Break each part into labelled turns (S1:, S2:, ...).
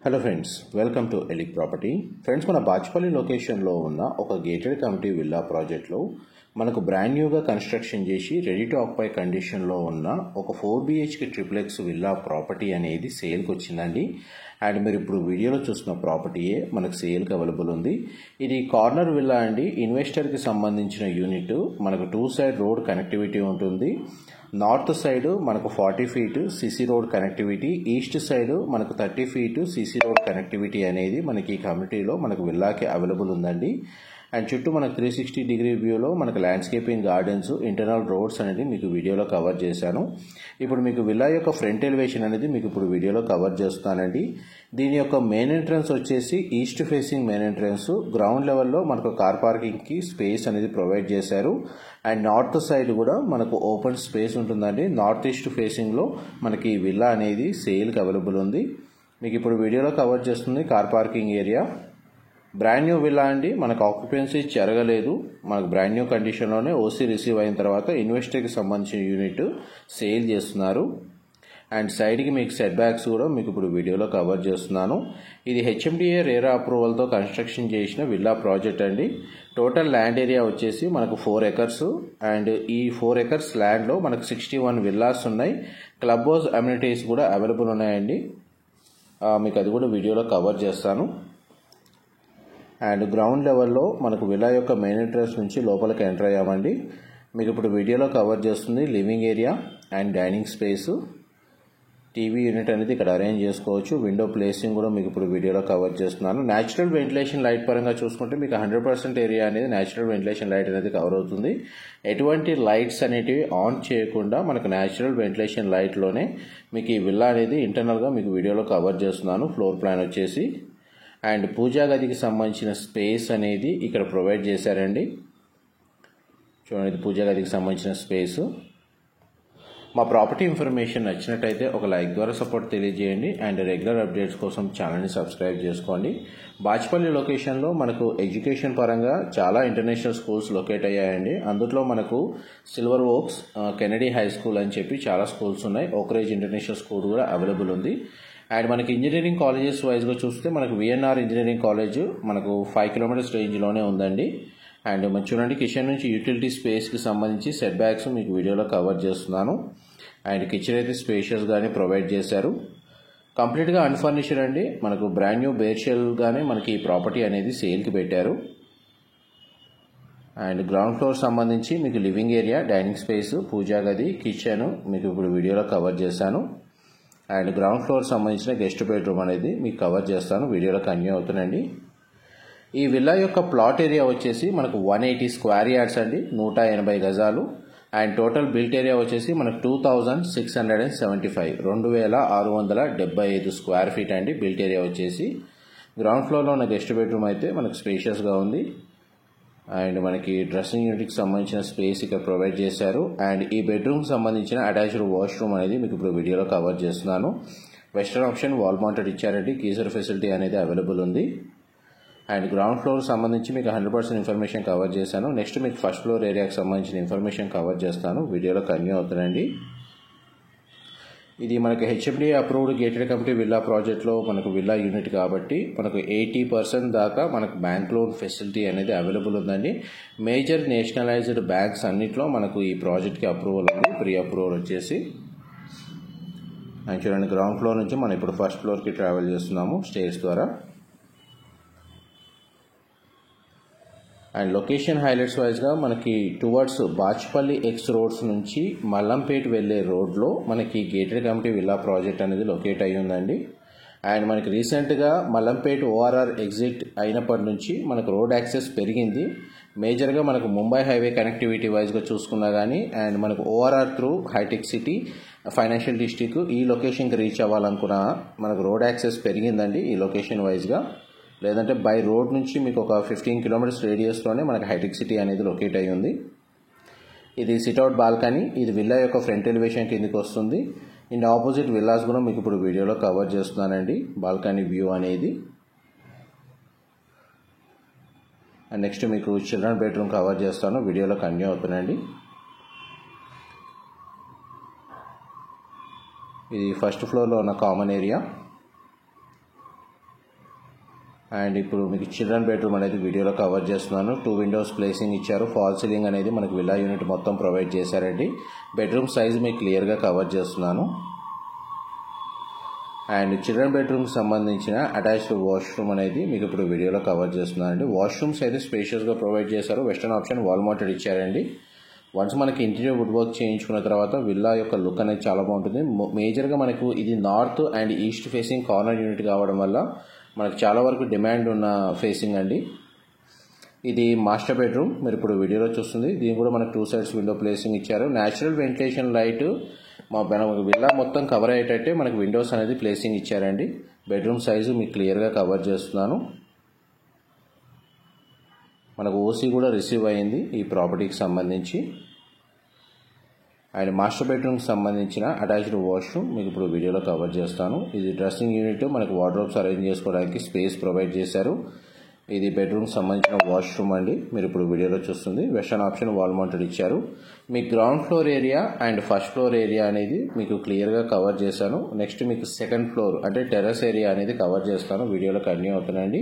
S1: Hello friends, welcome to Elik property. Friends, మన బాచ్పల్లి లొకేషన్లో ఉన్న ఒక గేటెడ్ కమ్యూనిటీ విల్లా ప్రాజెక్ట్లో మనకు బ్రాండ్ న్యూగా కన్స్ట్రక్షన్ చేసి రెడీ టు ఆక్యుపై కండిషన్లో ఉన్న ఒక 4 BHK ట్రిప్లెక్స్ విల్లా ప్రాపర్టీ అనేది సేల్కి వచ్చిందండి. అండ్ మీరు ఇప్పుడు వీడియోలో చూస్తున్న ప్రాపర్టీయే మనకు సేల్కి అవైలబుల్ ఉంది. ఇది కార్నర్ విల్లా అండి. ఇన్వెస్టర్కి సంబంధించిన యూనిట్. మనకు 2 సైడ్ రోడ్ కనెక్టివిటీ ఉంటుంది. నార్త్ సైడ్ మనకు 40 feet CC road connectivity, east side మనకు 30 feet సిసి రోడ్ కనెక్టివిటీ అనేది మనకి ఈ కమ్యూనిటీలో మనకు విల్లాకి అవైలబుల్ ఉందండి. అండ్ చుట్టూ మనకు 360 వ్యూలో మనకు ల్యాండ్స్కేపింగ్, గార్డెన్స్, ఇంటర్నల్ రోడ్స్ అనేది మీకు వీడియోలో కవర్ చేశాను. ఇప్పుడు మీకు విల్లా యొక్క ఫ్రంట్ ఎలివేషన్ అనేది మీకు ఇప్పుడు వీడియోలో కవర్ చేస్తానండి. దీని యొక్క మెయిన్ ఎంట్రన్స్ వచ్చేసి east facing main entrance. Ground లెవెల్లో మనకు కార్ పార్కింగ్కి స్పేస్ అనేది ప్రొవైడ్ చేశారు. అండ్ నార్త్ సైడ్ కూడా మనకు ఓపెన్ స్పేస్ ఉంటుందండి. నార్త్ ఈస్ట్ ఫేసింగ్లో మనకి విల్లా అనేది సేల్కి అవైలబుల్ ఉంది. మీకు ఇప్పుడు వీడియోలో కవర్ చేస్తుంది car parking area. Brand new villa అండి. మనకు ఆక్యుపెన్సీ జరగలేదు. మనకు బ్రాండ్ న్యూ కండిషన్లోనే ఓసీ రిసీవ్ అయిన తర్వాత ఇన్వెస్టర్కి సంబంధించిన యూనిట్ సేల్ చేస్తున్నారు. అండ్ సైడ్కి మీకు సెట్ బ్యాక్స్ కూడా మీకు ఇప్పుడు వీడియోలో కవర్ చేస్తున్నాను. ఇది HMDA రేరా అప్రూవల్తో కన్స్ట్రక్షన్ చేసిన విల్లా ప్రాజెక్ట్ అండి. టోటల్ ల్యాండ్ ఏరియా వచ్చేసి మనకు 4 acres. అండ్ ఈ 4 acres ల్యాండ్లో మనకు 61 విల్లాస్ ఉన్నాయి. క్లబ్ హౌస్ అమ్యూనిటీస్ కూడా అవైలబుల్ ఉన్నాయండి. మీకు అది కూడా వీడియోలో కవర్ చేస్తాను. అండ్ గ్రౌండ్ లెవెల్లో మనకు విల్లా యొక్క మెయిన్ ఎంట్రన్స్ నుంచి లోపలికి ఎంటర్ అయ్యామండి. మీకు ఇప్పుడు వీడియోలో కవర్ చేస్తుంది living area and dining space. TV unit అనేది ఇక్కడ అరేంజ్ చేసుకోవచ్చు. విండో ప్లేసింగ్ కూడా మీకు ఇప్పుడు వీడియోలో కవర్ చేస్తున్నాను. న్యాచురల్ వెంటిలేషన్ లైట్ పరంగా చూసుకుంటే మీకు 100% ఏరియా అనేది న్యాచురల్ వెంటిలేషన్ లైట్ అనేది కవర్ అవుతుంది. ఎటువంటి లైట్స్ అనేటివి ఆన్ చేయకుండా మనకు న్యాచురల్ వెంటిలేషన్ లైట్లోనే మీకు ఈ విల్లా అనేది ఇంటర్నల్గా మీకు వీడియోలో కవర్ చేస్తున్నాను. ఫ్లోర్ ప్లాన్ వచ్చేసి అండ్ పూజా గదికి సంబంధించిన స్పేస్ అనేది ఇక్కడ ప్రొవైడ్ చేశారండి. చూడండి, పూజా గదికి సంబంధించిన స్పేస్. మా ప్రాపర్టీ ఇన్ఫర్మేషన్ నచ్చినట్టయితే ఒక లైక్ ద్వారా సపోర్ట్ తెలియజేయండి. అండ్ రెగ్యులర్ అప్డేట్స్ కోసం ఛానల్ని సబ్స్క్రైబ్ చేసుకోండి. బాచ్పల్లి లొకేషన్లో మనకు ఎడ్యుకేషన్ పరంగా చాలా ఇంటర్నేషనల్ స్కూల్స్ లొకేట్ అయ్యాయండి. అందులో మనకు సిల్వర్ ఓక్స్, కెనడీ హై స్కూల్ అని చెప్పి చాలా స్కూల్స్ ఉన్నాయి. ఓక్రేజ్ ఇంటర్నేషనల్ స్కూల్ కూడా అవైలబుల్ ఉంది. అండ్ మనకి ఇంజనీరింగ్ కాలేజెస్ వైజ్గా చూస్తే మనకు VNR ఇంజనీరింగ్ కాలేజ్ మనకు 5 kilometers రేంజ్లోనే ఉందండి. అండ్ మనం చూడండి, కిచెన్ నుంచి యూటిలిటీ స్పేస్కి సంబంధించి సెట్ బ్యాక్స్ మీకు వీడియోలో కవర్ చేస్తున్నాను. అండ్ కిచెన్ అయితే స్పేషియస్గానే ప్రొవైడ్ చేశారు. కంప్లీట్గా అన్ఫర్నిష్డ్ అండి. మనకు బ్రాండ్ న్యూ బేర్షెల్గానే మనకి ఈ ప్రాపర్టీ అనేది సేల్కి పెట్టారు. అండ్ గ్రౌండ్ ఫ్లోర్ సంబంధించి మీకు లివింగ్ ఏరియా, డైనింగ్ స్పేస్, పూజా గది, కిచెన్ మీకు ఇప్పుడు వీడియోలో కవర్ చేశాను. అండ్ గ్రౌండ్ ఫ్లోర్ సంబంధించిన గెస్ట్ బెడ్రూమ్ అనేది మీకు కవర్ చేస్తాను. వీడియోలో కంటిన్యూ అవుతుందండి. ఈ విల్లా యొక్క ప్లాట్ ఏరియా వచ్చేసి మనకు 180 square yards అండి, 180 గజాలు. అండ్ టోటల్ బిల్ట్ ఏరియా వచ్చేసి మనకు 2675 2675 square feet అండి బిల్ట్ ఏరియా వచ్చేసి. గ్రౌండ్ ఫ్లోర్లో ఉన్న గెస్ట్ బెడ్రూమ్ అయితే మనకు స్పేషియస్గా ఉంది. అండ్ మనకి డ్రెస్సింగ్ యూనిట్కి సంబంధించిన స్పేస్ ఇక్కడ ప్రొవైడ్ చేశారు. అండ్ ఈ బెడ్రూమ్కి సంబంధించిన అటాచ్డ్ వాష్రూమ్ అనేది మీకు ఇప్పుడు వీడియోలో కవర్ చేస్తున్నాను. వెస్టర్న్ ఆప్షన్ వాల్ మౌంటెడ్ ఇచ్చారండి. గీజర్ ఫెసిలిటీ అనేది అవైలబుల్ ఉంది. అండ్ గ్రౌండ్ ఫ్లోర్ సంబంధించి మీకు 100% ఇన్ఫర్మేషన్ కవర్ చేశాను. నెక్స్ట్ మీకు ఫస్ట్ ఫ్లోర్ ఏరియాకి సంబంధించిన ఇన్ఫర్మేషన్ కవర్ చేస్తాను. వీడియోలో కంటిన్యూ అవుతుందండి. ఇది మనకు HMDA approved gated community villa ప్రాజెక్ట్లో మనకు విల్లా యూనిట్ కాబట్టి మనకు 80% దాకా మనకు బ్యాంక్ లోన్ ఫెసిలిటీ అనేది అవైలబుల్ ఉందండి. మేజర్ నేషనలైజ్డ్ బ్యాంక్స్ అన్నిట్లో మనకు ఈ ప్రాజెక్ట్కి అప్రూవల్ ఉంది. ప్రీ అప్రూవల్ వచ్చేసి. అండ్ చూడండి, గ్రౌండ్ ఫ్లోర్ నుంచి మనం ఇప్పుడు ఫస్ట్ ఫ్లోర్కి ట్రావెల్ చేస్తున్నాము స్టేర్స్ ద్వారా. అండ్ లొకేషన్ హైలైట్స్ వైజ్గా మనకి టువర్డ్స్ బాచ్పల్లి ఎక్స్ రోడ్స్ నుంచి మల్లంపేట్ వెళ్లే రోడ్లో మనకి గేటెడ్ కమ్యూనిటీ విల్లా ప్రాజెక్ట్ అనేది లొకేట్ అయ్యి ఉందండి. అండ్ మనకి రీసెంట్గా మల్లంపేట్ ORR ఎగ్జిట్ అయినప్పటి నుంచి మనకు రోడ్ యాక్సెస్ పెరిగింది. మేజర్గా మనకు ముంబై హైవే కనెక్టివిటీ వైజ్గా చూసుకున్నా కానీ అండ్ మనకు ORR through hitech city, financial district ఈ లొకేషన్కి రీచ్ అవ్వాలనుకున్నా మనకు రోడ్ యాక్సెస్ పెరిగిందండి ఈ లొకేషన్ వైజ్గా. లేదంటే బై రోడ్ నుంచి మీకు ఒక 15 kilometers రేడియస్లోనే మనకి హైటెక్ సిటీ అనేది లొకేట్ అయ్యి ఉంది. ఇది సిట్అవుట్ బాల్కనీ. ఇది విల్లా యొక్క ఫ్రంట్ ఎలివేషన్ కిందకి వస్తుంది. అండ్ ఆపోజిట్ విల్లాస్ కూడా మీకు ఇప్పుడు వీడియోలో కవర్ చేస్తున్నానండి. బాల్కనీ వ్యూ అనేది. అండ్ నెక్స్ట్ మీకు చిల్డ్రన్ బెడ్రూమ్ కవర్ చేస్తాను. వీడియోలో కంటిన్యూ అవుతుందండి. ఇది ఫస్ట్ ఫ్లోర్లో ఉన్న కామన్ ఏరియా. అండ్ ఇప్పుడు మీకు చిల్డ్రన్ బెడ్రూమ్ అనేది వీడియోలో కవర్ చేస్తున్నాను. 2 విండోస్ ప్లేసింగ్ ఇచ్చారు. ఫాల్ సీలింగ్ అనేది మనకు విల్లా యూనిట్ మొత్తం ప్రొవైడ్ చేశారండి. బెడ్రూమ్ సైజ్ మీకు క్లియర్గా కవర్ చేస్తున్నాను. అండ్ చిల్డ్రన్ బెడ్రూమ్కి సంబంధించిన అటాచ్డ్ వాష్రూమ్ అనేది మీకు ఇప్పుడు వీడియోలో కవర్ చేస్తున్నానండి. వాష్రూమ్స్ అయితే స్పేషియస్గా ప్రొవైడ్ చేశారు. వెస్టర్న్ ఆప్షన్ వాల్ మౌంటెడ్ ఇచ్చారండి. వన్స్ మనకి ఇంటీరియర్ వుడ్ వర్క్ చేయించుకున్న తర్వాత విల్లా యొక్క లుక్ అనేది చాలా బాగుంటుంది. మేజర్గా మనకు ఇది north and east facing corner unit కావడం వల్ల మనకు చాలా వరకు డిమాండ్ ఉన్న ఫేసింగ్ అండి. ఇది మాస్టర్ బెడ్రూమ్ మీరు ఇప్పుడు వీడియోలో చూస్తుంది. దీని కూడా మనకు 2 సైడ్స్ విండో ప్లేసింగ్ ఇచ్చారు. న్యాచురల్ వెంటిలేషన్ లైట్ మా విల్లా మొత్తం కవర్ అయ్యేటట్టే మనకు విండోస్ అనేది ప్లేసింగ్ ఇచ్చారండి. బెడ్రూమ్ సైజు మీకు క్లియర్గా కవర్ చేస్తున్నాను. మనకు ఓసీ కూడా రిసీవ్ అయింది ఈ ప్రాపర్టీకి సంబంధించి. అండ్ మాస్టర్ బెడ్రూమ్కి సంబంధించిన అటాచ్డ్ వాష్రూమ్ మీకు ఇప్పుడు వీడియోలో కవర్ చేస్తాను. ఇది డ్రెస్సింగ్ యూనిట్, మనకు వార్డ్రోబ్స్ అరేంజ్ చేసుకోవడానికి స్పేస్ ప్రొవైడ్ చేశారు. ఇది బెడ్రూమ్కి సంబంధించిన వాష్రూమ్ అండి. మీరు ఇప్పుడు వీడియోలో చూస్తుంది. వెస్టర్న్ ఆప్షన్ వాల్ మౌంటెడ్ ఇచ్చారు. మీ ground floor area and first floor area అనేది మీకు క్లియర్గా కవర్ చేశాను. నెక్స్ట్ మీకు సెకండ్ ఫ్లోర్ అంటే టెర్రస్ ఏరియా అనేది కవర్ చేస్తాను. వీడియోలో కంటిన్యూ అవుతున్నాయండి.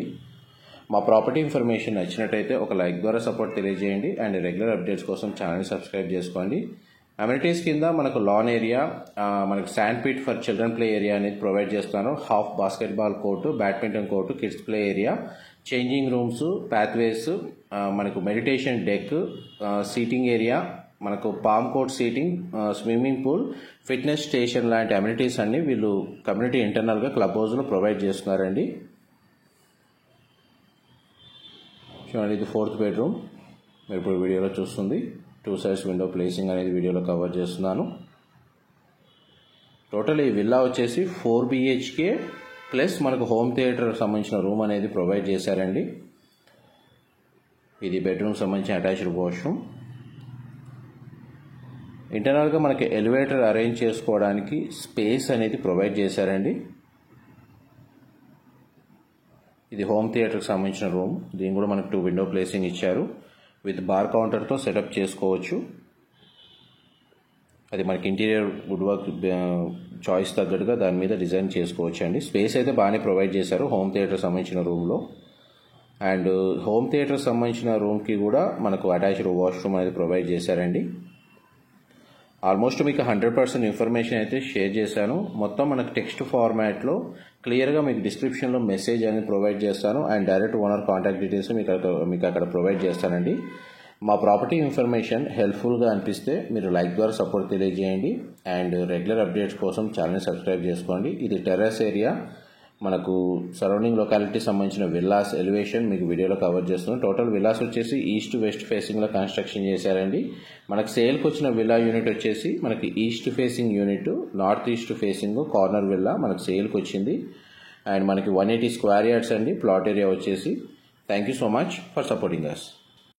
S1: మా ప్రాపర్టీ ఇన్ఫర్మేషన్ నచ్చినట్టయితే ఒక లైక్ ద్వారా సపోర్ట్ తెలియజేయండి. అండ్ రెగ్యులర్ అప్డేట్స్ కోసం ఛానల్ సబ్స్క్రైబ్ చేసుకోండి. అమ్యూనిటీస్ కింద మనకు లాన్ ఏరియా, మనకు sand pit for children play area అనేది ప్రొవైడ్ చేస్తాను. Half basketball court, badminton court, kids play area, changing rooms, pathways, మనకు మెడిటేషన్ డెక్, సీటింగ్ ఏరియా, మనకు palm court seating, swimming pool, fitness station లాంటి amenities అన్ని వీళ్ళు community ఇంటర్నల్గా club హౌస్లో provide చేస్తున్నారండి. చూడండి, ఇది 4th బెడ్రూమ్ మీరు ఇప్పుడు వీడియోలో చూస్తుంది. 2 సైడ్స్ విండో ప్లేసింగ్ అనేది వీడియోలో కవర్ చేస్తున్నాను. టోటల్ ఈ విల్లా వచ్చేసి 4 BHK ప్లస్ మనకు హోమ్ థియేటర్ సంబంధించిన రూమ్ అనేది ప్రొవైడ్ చేశారండి. ఇది బెడ్రూమ్ సంబంధించిన అటాచ్డ్ వాష్రూమ్. ఇంటర్నల్గా మనకి ఎలివేటర్ అరేంజ్ చేసుకోవడానికి స్పేస్ అనేది ప్రొవైడ్ చేశారండి. ఇది హోమ్ థియేటర్కి సంబంధించిన రూమ్. దీని కూడా మనకు 2 విండో ప్లేసింగ్ ఇచ్చారు. విత్ బార్ కౌంటర్తో సెటప్ చేసుకోవచ్చు. అది మనకి ఇంటీరియర్ వుడ్ వర్క్ చాయిస్ తగ్గట్టుగా దాని మీద డిజైన్ చేసుకోవచ్చు అండి. స్పేస్ అయితే బాగానే ప్రొవైడ్ చేశారు హోమ్ థియేటర్ సంబంధించిన రూమ్లో. అండ్ హోమ్ థియేటర్ సంబంధించిన రూమ్కి కూడా మనకు అటాచ్డ్ వాష్రూమ్ అనేది ప్రొవైడ్ చేశారండి. ఆల్మోస్ట్ మీకు 100% ఇన్ఫర్మేషన్ అయితే షేర్ చేశాను. మొత్తం మనకు టెక్స్ట్ ఫార్మాట్లో క్లియర్గా మీకు డిస్క్రిప్షన్లో మెసేజ్ అనేది ప్రొవైడ్ చేస్తాను. And direct owner contact details మీకు అక్కడ ప్రొవైడ్ చేస్తానండి. మా ప్రాపర్టీ ఇన్ఫర్మేషన్ హెల్ప్ఫుల్గా అనిపిస్తే మీరు లైక్ ద్వారా సపోర్ట్ తెలియజేయండి. అండ్ రెగ్యులర్ అప్డేట్స్ కోసం ఛానల్ని సబ్స్క్రైబ్ చేసుకోండి. ఇది టెర్రస్ ఏరియా, మనకు సరౌండింగ్ లొకాలిటీ సంబంధించిన విల్లాస్ ఎలివేషన్ మీకు వీడియోలో కవర్ చేస్తున్నాం. టోటల్ విల్లాస్ వచ్చేసి ఈస్ట్ వెస్ట్ ఫేసింగ్లో కన్స్ట్రక్షన్ చేశారండి. మనకు సేల్కి వచ్చిన విల్లా యూనిట్ వచ్చేసి మనకి east facing unit, north east facing corner villa మనకు సేల్కి వచ్చింది. అండ్ మనకి 180 స్క్వేర్ యార్డ్స్ అండి ప్లాట్ ఏరియా వచ్చేసి. Thank you so much for supporting us.